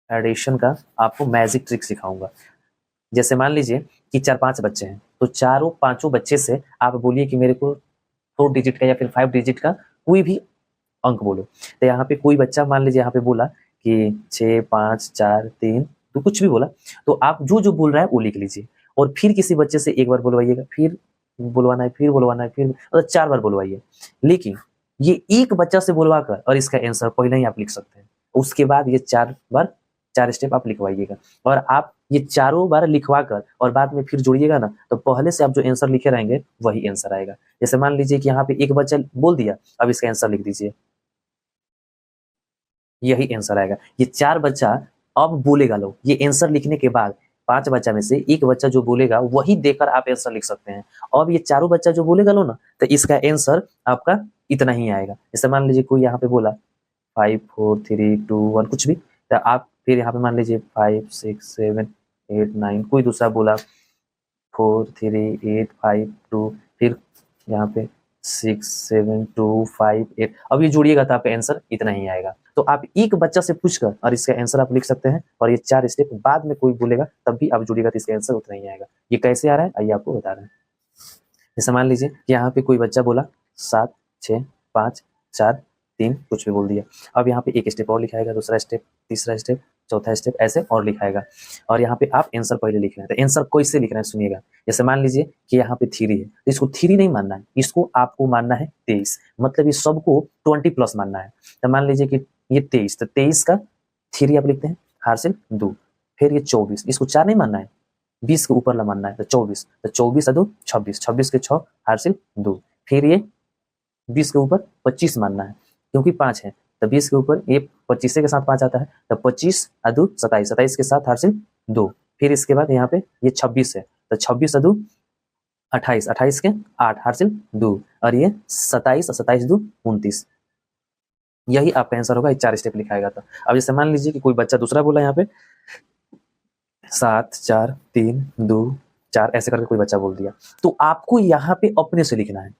Addition का आपको magic trick सिखाऊंगा। जैसे मान लीजिए कि 4-5 बच्चे हैं, तो चारों पांचों बच्चे से आप बोलिए कि मेरे को 4 डिजिट का या फिर 5 डिजिट का कोई भी अंक बोलो। तो यहाँ पे कोई बच्चा मान लीजिए यहाँ पे बोला कि 6, 5, 4, 3, तो कुछ भी बोला, तो आप जो जो बोल रहा है वो लिख लीजिए और फिर किसी बच्चे से एक बार बुलवाइएगा, फिर बुलवाना है, फिर बुलवाना है, फिर मतलब 4 बार बुलवाइए। लेकिन ये एक बच्चा से बुलवा कर और इसका आंसर पहले ही आप लिख सकते हैं। उसके बाद ये 4 बार 4 स्टेप आप लिखवाइएगा और आप ये चारों बार लिखवा कर और बाद में फिर जोड़िएगा ना, तो पहले से आप जो आंसर लिखे रहेंगे वही आंसर आएगा। जैसे मान लीजिए कि यहाँ पे एक बच्चा बोल दिया, अब इसका आंसर लिख दीजिए, यही आंसर आएगा। ये 4 बच्चा अब बोलेगा, लोग ये आंसर लिखने के बाद 5 बच्चा में से एक बच्चा जो बोलेगा वही देकर आप आंसर लिख सकते हैं। अब ये चारों बच्चा जो बोलेगा लो ना, तो इसका आंसर आपका इतना ही आएगा। जैसे मान लीजिए कोई यहाँ पे बोला 5, 4, 3, 2, 1 कुछ भी, तो आप फिर यहाँ पे मान लीजिए 5, 6, 7, 8, 9, कोई दूसरा बोला 4, 3, 8, 5, 2, फिर यहाँ पे 6, 7, 2, 5, 8, अब ये जोड़िएगा तो आपका आंसर इतना ही आएगा। तो आप एक बच्चा से पूछकर और इसका आंसर आप लिख सकते हैं और ये 4 स्टेप बाद में कोई बोलेगा तब भी आप जोड़िएगा तो इसका आंसर उतना ही आएगा। ये कैसे आ रहा है आइए आपको बता रहे हैं। जैसे मान लीजिए कि यहाँ पे कोई बच्चा बोला 7, 6, 5, 4, 3 कुछ भी बोल दिया। अब यहाँ पे एक स्टेप और लिखाएगा, दूसरा स्टेप, तीसरा स्टेप, चौथा स्टेप, ऐसे और लिखाएगा और यहाँ पे आप आंसर पहले लिख रहे हैं। तो आंसर कैसे लिख रहे हैं सुनिएगा। जैसे मान लीजिए कि यहाँ पे 3 है, तो इसको 3 नहीं मानना है, इसको आपको मानना है 23, मतलब इस सबको 20 प्लस मानना है। तो मान लीजिए कि ये 23, तो 23 का 3 आप लिखते हैं, हासिल 2, फिर ये 24, इसको 4 नहीं मानना है, 20 के ऊपर ला मानना है, तो 24, तो 24 2 26, 26 के 6 हासिल 2, फिर ये 20 के ऊपर 25 मानना है क्योंकि 5 है, तो 20 के ऊपर ये 25 के साथ 5 आता है, तो 25 2 27, 27 के साथ हासिल 2, फिर इसके बाद यहाँ पे ये 26 है, तो 26 2 28, 28 के 8 हासिल 2 और ये 27, 27 2 29। यही आपका आंसर होगा, 4 स्टेप लिखाएगा। तो अब जैसे मान लीजिए कि कोई बच्चा दूसरा बोला यहाँ पे 7, 4, 3, 2, 4 ऐसे करके कोई बच्चा बोल दिया, तो आपको यहाँ पे अपने से लिखना है,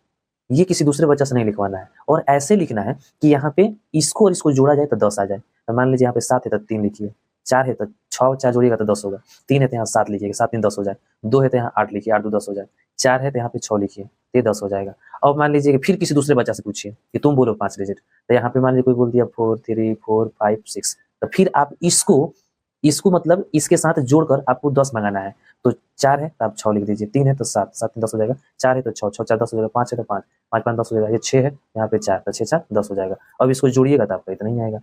ये किसी दूसरे बच्चा से नहीं लिखवाना है और ऐसे लिखना है कि यहाँ पे इसको और इसको जोड़ा जाए तो 10 आ जाए। तो मान लीजिए यहाँ पे 7 है तो 3 लिखिए, 4 है तो 6, 4 जोड़िएगा तो 10 होगा, 3 है तो यहाँ 7 लिखिएगा, 7 3 10 हो जाए, 2 है तो यहाँ 8 लिखिए, 8 2 10 हो जाए, 4 है तो यहाँ पे 6 लिखिए, तो ये 10 हो जाएगा। अब मान लीजिए कि फिर किसी दूसरे बच्चा से पूछिए कि तुम बोलो 5 डिजिट, तो यहाँ पे मान लीजिए कोई बोल दिया 4, 3, 4, 5, 6, तो फिर आप इसको इसको मतलब इसके साथ जोड़कर आपको 10 मंगाना है। तो 4 है तो आप 6 लिख दीजिए, 3 है तो 7, 7 3 10 हो जाएगा, 4 है तो 6, 6 4 10 हो जाएगा, 5 है तो 5, 5 5 10 हो जाएगा, ये 6 है, यहाँ पे 4, तो 6 4 10 हो जाएगा। अब इसको जोड़िएगा तो आपका इतना ही आएगा।